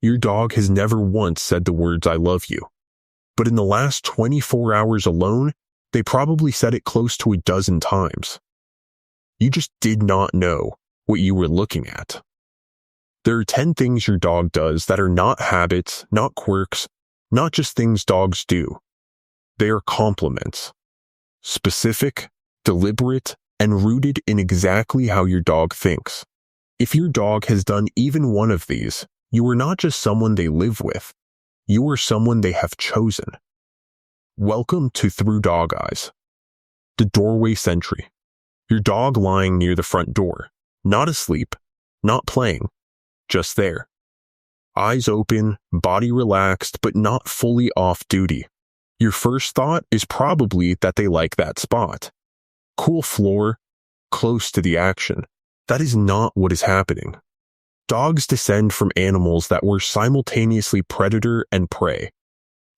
Your dog has never once said the words "I love you." But in the last 24 hours alone, they probably said it close to a dozen times. You just did not know what you were looking at. There are 10 things your dog does that are not habits, not quirks, not just things dogs do. They are compliments. Specific, deliberate, and rooted in exactly how your dog thinks. If your dog has done even one of these, you are not just someone they live with. You are someone they have chosen. Welcome to Through Dog Eyes. The doorway sentry. Your dog lying near the front door, not asleep, not playing, just there. Eyes open, body relaxed, but not fully off duty. Your first thought is probably that they like that spot. Cool floor, close to the action. That is not what is happening. Dogs descend from animals that were simultaneously predator and prey.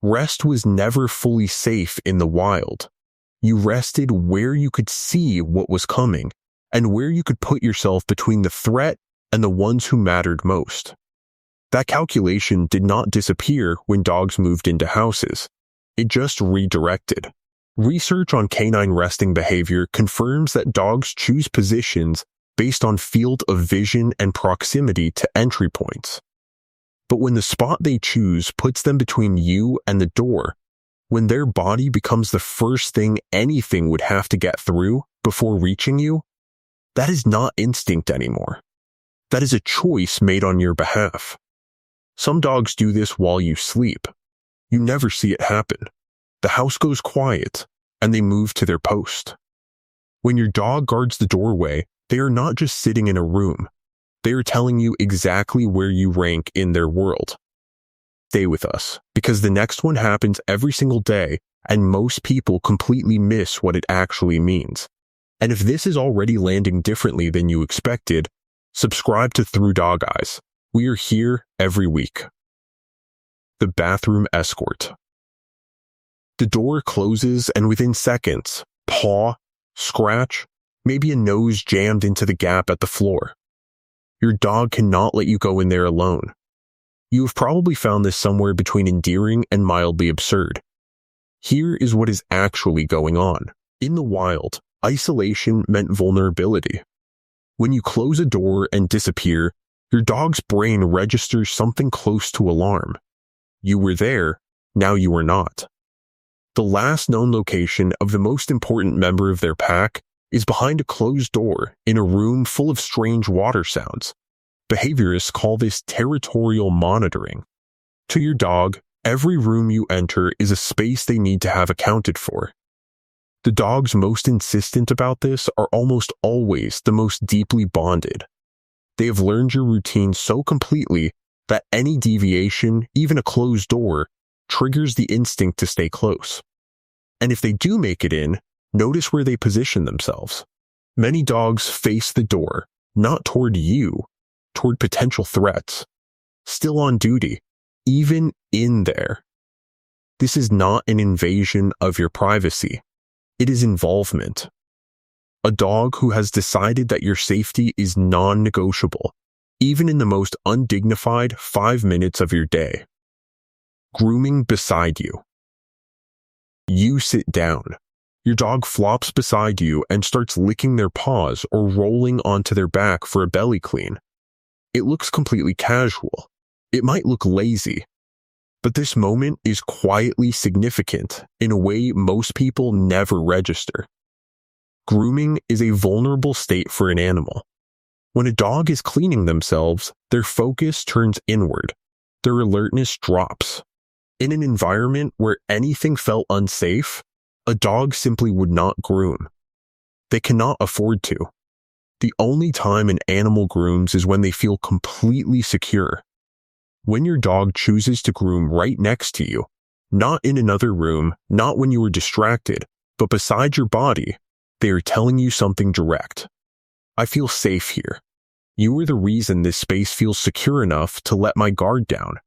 Rest was never fully safe in the wild. You rested where you could see what was coming, and where you could put yourself between the threat and the ones who mattered most. That calculation did not disappear when dogs moved into houses. It just redirected. Research on canine resting behavior confirms that dogs choose positions based on field of vision and proximity to entry points. But when the spot they choose puts them between you and the door, when their body becomes the first thing anything would have to get through before reaching you, that is not instinct anymore. That is a choice made on your behalf. Some dogs do this while you sleep. You never see it happen. The house goes quiet, and they move to their post. When your dog guards the doorway, they are not just sitting in a room. They are telling you exactly where you rank in their world. Stay with us, because the next one happens every single day, and most people completely miss what it actually means. And if this is already landing differently than you expected, subscribe to Through Dog Eyes. We are here every week. The bathroom escort. The door closes, and within seconds, paw, scratch, maybe a nose jammed into the gap at the floor. Your dog cannot let you go in there alone. You have probably found this somewhere between endearing and mildly absurd. Here is what is actually going on. In the wild, isolation meant vulnerability. When you close a door and disappear, your dog's brain registers something close to alarm. You were there, now you are not. The last known location of the most important member of their pack is behind a closed door in a room full of strange water sounds. Behaviorists call this territorial monitoring. To your dog, every room you enter is a space they need to have accounted for. The dogs most insistent about this are almost always the most deeply bonded. They have learned your routine so completely that any deviation, even a closed door, triggers the instinct to stay close. And if they do make it in, notice where they position themselves. Many dogs face the door, not toward you, toward potential threats. Still on duty, even in there. This is not an invasion of your privacy. It is involvement. A dog who has decided that your safety is non-negotiable, even in the most undignified 5 minutes of your day. Grooming beside you. You sit down. Your dog flops beside you and starts licking their paws or rolling onto their back for a belly clean. It looks completely casual. It might look lazy. But this moment is quietly significant in a way most people never register. Grooming is a vulnerable state for an animal. When a dog is cleaning themselves, their focus turns inward. Their alertness drops. In an environment where anything felt unsafe, a dog simply would not groom. They cannot afford to. The only time an animal grooms is when they feel completely secure. When your dog chooses to groom right next to you, not in another room, not when you are distracted, but beside your body, they are telling you something direct. I feel safe here. You are the reason this space feels secure enough to let my guard down.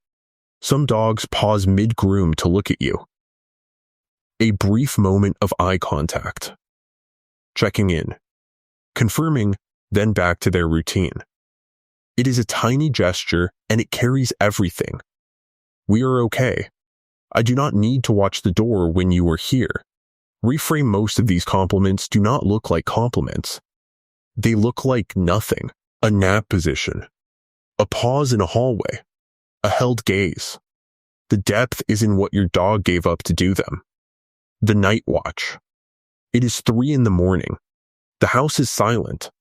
Some dogs pause mid-groom to look at you. A brief moment of eye contact. Checking in. Confirming, then back to their routine. It is a tiny gesture and it carries everything. We are okay. I do not need to watch the door when you are here. Reframe most of these compliments do not look like compliments. They look like nothing. A nap position. A pause in a hallway. A held gaze. The depth is in what your dog gave up to do them. The night watch. It is 3 a.m. The house is silent.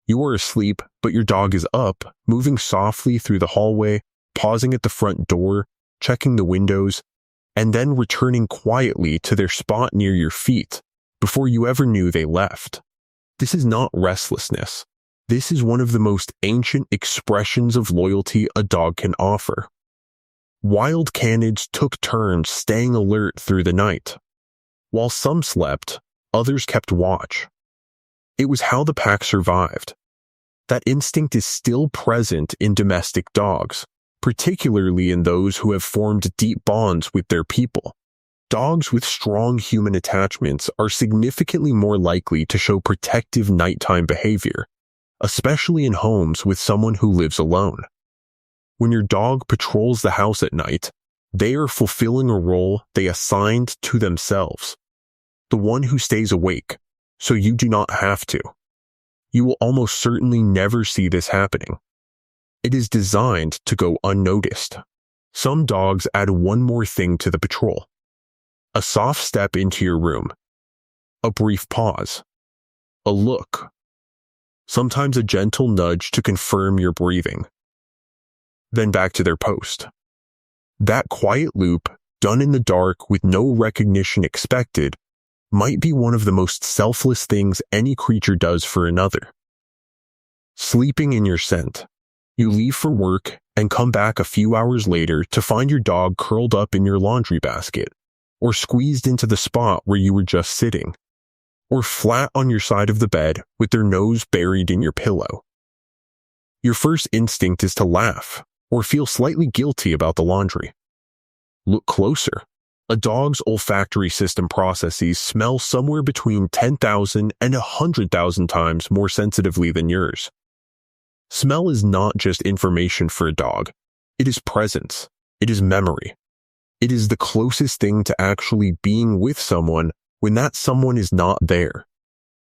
You are asleep, but your dog is up, moving softly through the hallway, pausing at the front door, checking the windows, and then returning quietly to their spot near your feet before you ever knew they left. This is not restlessness. This is one of the most ancient expressions of loyalty a dog can offer. Wild canids took turns staying alert through the night. While some slept, others kept watch. It was how the pack survived. That instinct is still present in domestic dogs, particularly in those who have formed deep bonds with their people. Dogs with strong human attachments are significantly more likely to show protective nighttime behavior, especially in homes with someone who lives alone. When your dog patrols the house at night, they are fulfilling a role they assigned to themselves. The one who stays awake, so you do not have to. You will almost certainly never see this happening. It is designed to go unnoticed. Some dogs add one more thing to the patrol. A soft step into your room. A brief pause. A look. Sometimes a gentle nudge to confirm your breathing. Then back to their post. That quiet loop, done in the dark with no recognition expected, might be one of the most selfless things any creature does for another. Sleeping in your scent. You leave for work and come back a few hours later to find your dog curled up in your laundry basket, or squeezed into the spot where you were just sitting, or flat on your side of the bed with their nose buried in your pillow. Your first instinct is to laugh or feel slightly guilty about the laundry. Look closer. A dog's olfactory system processes smell somewhere between 10,000 and 100,000 times more sensitively than yours. Smell is not just information for a dog. It is presence. It is memory. It is the closest thing to actually being with someone when that someone is not there.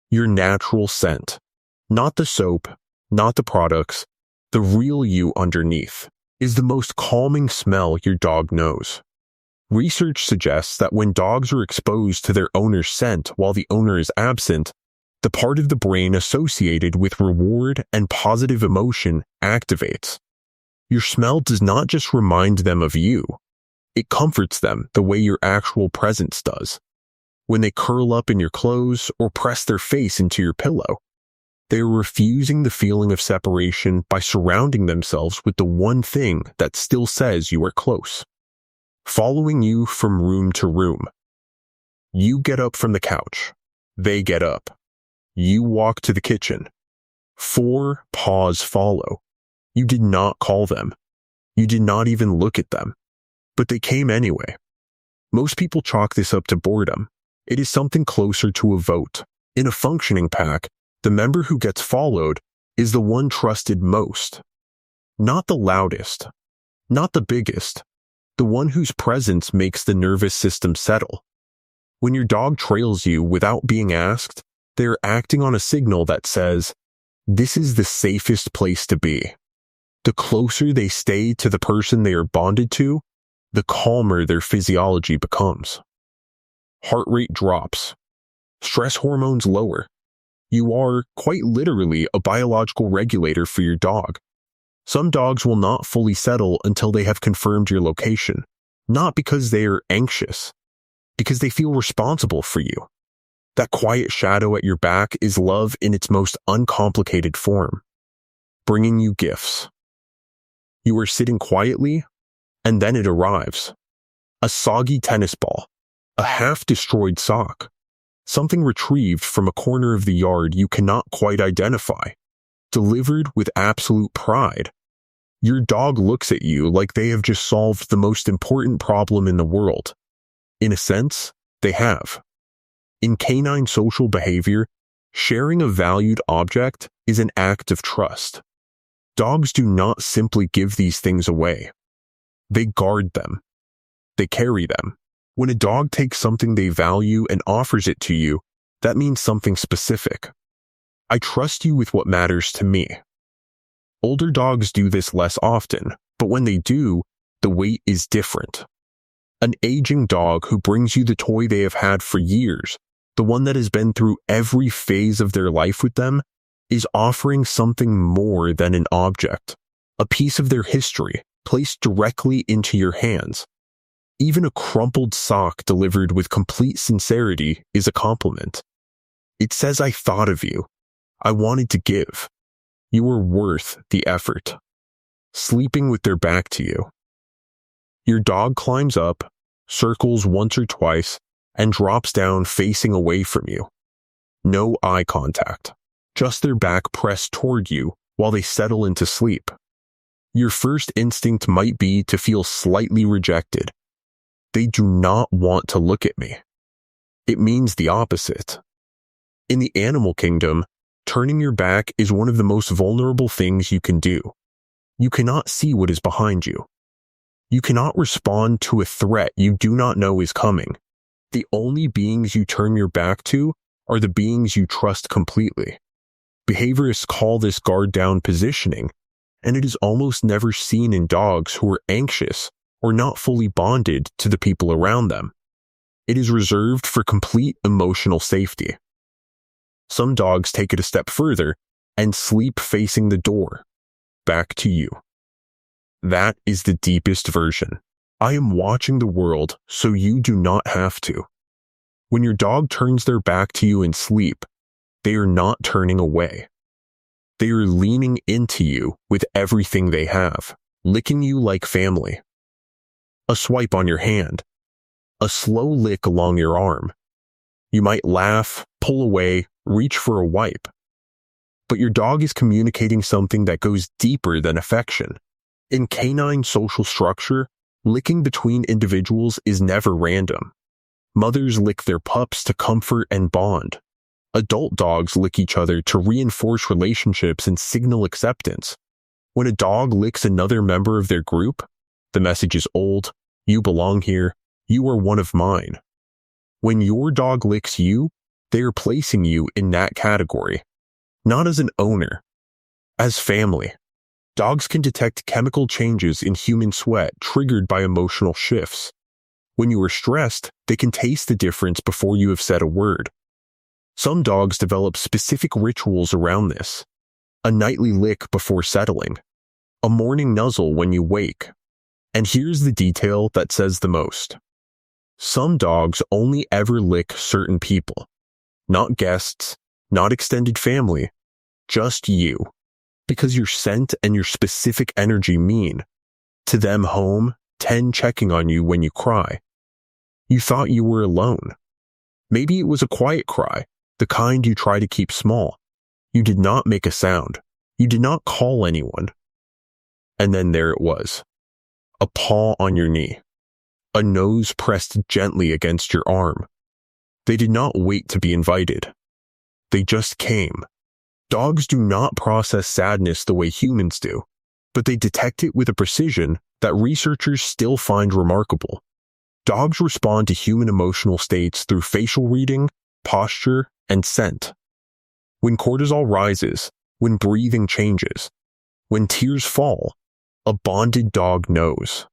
Your natural scent. Not the soap, not the products, the real you underneath, is the most calming smell your dog knows. Research suggests that when dogs are exposed to their owner's scent while the owner is absent, the part of the brain associated with reward and positive emotion activates. Your smell does not just remind them of you. It comforts them the way your actual presence does. When they curl up in your clothes or press their face into your pillow, they are refusing the feeling of separation by surrounding themselves with the one thing that still says you are close. Following you from room to room. You get up from the couch. They get up. You walk to the kitchen. 4 paws follow. You did not call them. You did not even look at them. But they came anyway. Most people chalk this up to boredom. It is something closer to a vote. In a functioning pack, the member who gets followed is the one trusted most. Not the loudest. Not the biggest. The one whose presence makes the nervous system settle. When your dog trails you without being asked, they're acting on a signal that says, this is the safest place to be. The closer they stay to the person they are bonded to, the calmer their physiology becomes. Heart rate drops. Stress hormones lower. You are, quite literally, a biological regulator for your dog. Some dogs will not fully settle until they have confirmed your location, not because they are anxious, because they feel responsible for you. That quiet shadow at your back is love in its most uncomplicated form, bringing you gifts. You are sitting quietly, and then it arrives. A soggy tennis ball, a half-destroyed sock, something retrieved from a corner of the yard you cannot quite identify, delivered with absolute pride. Your dog looks at you like they have just solved the most important problem in the world. In a sense, they have. In canine social behavior, sharing a valued object is an act of trust. Dogs do not simply give these things away. They guard them. They carry them. When a dog takes something they value and offers it to you, that means something specific. I trust you with what matters to me. Older dogs do this less often, but when they do, the weight is different. An aging dog who brings you the toy they have had for years, the one that has been through every phase of their life with them, is offering something more than an object, a piece of their history placed directly into your hands. Even a crumpled sock delivered with complete sincerity is a compliment. It says, I thought of you. I wanted to give. You were worth the effort. Sleeping with their back to you. Your dog climbs up, circles once or twice, and drops down facing away from you. No eye contact, just their back pressed toward you while they settle into sleep. Your first instinct might be to feel slightly rejected. They do not want to look at me. It means the opposite. In the animal kingdom, turning your back is one of the most vulnerable things you can do. You cannot see what is behind you. You cannot respond to a threat you do not know is coming. The only beings you turn your back to are the beings you trust completely. Behaviorists call this guard-down positioning, and it is almost never seen in dogs who are anxious or not fully bonded to the people around them. It is reserved for complete emotional safety. Some dogs take it a step further and sleep facing the door, back to you. That is the deepest version. I am watching the world so you do not have to. When your dog turns their back to you in sleep, they are not turning away. They are leaning into you with everything they have, licking you like family. A swipe on your hand, a slow lick along your arm. You might laugh, pull away, reach for a wipe. But your dog is communicating something that goes deeper than affection. In canine social structure, licking between individuals is never random. Mothers lick their pups to comfort and bond. Adult dogs lick each other to reinforce relationships and signal acceptance. When a dog licks another member of their group, the message is old, you belong here, you are one of mine. When your dog licks you, they are placing you in that category, not as an owner, as family. Dogs can detect chemical changes in human sweat triggered by emotional shifts. When you are stressed, they can taste the difference before you have said a word. Some dogs develop specific rituals around this. A nightly lick before settling, a morning nuzzle when you wake. And here's the detail that says the most. Some dogs only ever lick certain people. Not guests, not extended family, just you. Because your scent and your specific energy mean. To them home, 10 checking on you when you cry. You thought you were alone. Maybe it was a quiet cry, the kind you try to keep small. You did not make a sound. You did not call anyone. And then there it was. A paw on your knee. A nose pressed gently against your arm. They did not wait to be invited. They just came. Dogs do not process sadness the way humans do, but they detect it with a precision that researchers still find remarkable. Dogs respond to human emotional states through facial reading, posture, and scent. When cortisol rises, when breathing changes, when tears fall, a bonded dog knows.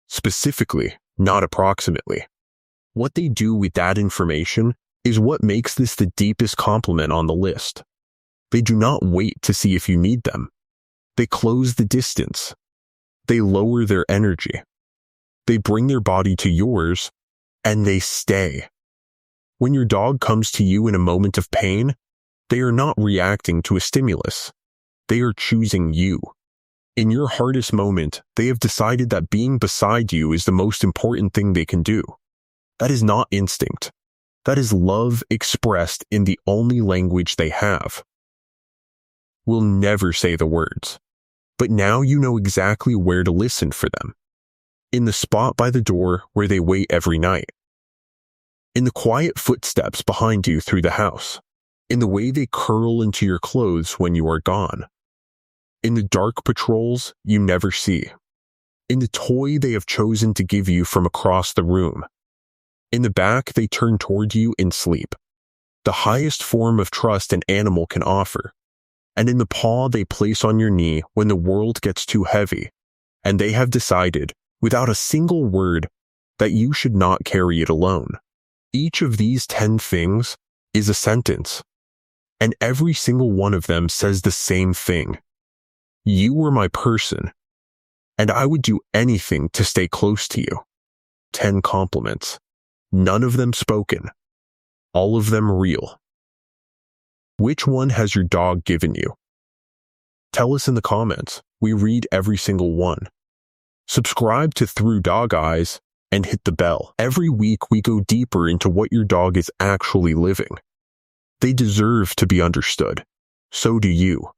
Specifically, not approximately. What they do with that information is what makes this the deepest compliment on the list. They do not wait to see if you need them. They close the distance. They lower their energy. They bring their body to yours, and they stay. When your dog comes to you in a moment of pain, they are not reacting to a stimulus. They are choosing you. In your hardest moment, they have decided that being beside you is the most important thing they can do. That is not instinct. That is love expressed in the only language they have. We'll never say the words, but now you know exactly where to listen for them. In the spot by the door where they wait every night. In the quiet footsteps behind you through the house. In the way they curl into your clothes when you are gone. in the dark patrols you never see, in the toy they have chosen to give you from across the room, in the back they turn toward you in sleep, the highest form of trust an animal can offer, and in the paw they place on your knee when the world gets too heavy, and they have decided, without a single word, that you should not carry it alone. Each of these 10 things is a sentence, and every single one of them says the same thing. You were my person, and I would do anything to stay close to you. 10 compliments, none of them spoken, all of them real. Which one has your dog given you? Tell us in the comments. We read every single one. Subscribe to Through Dog Eyes and hit the bell. Every week we go deeper into what your dog is actually living. They deserve to be understood. So do you.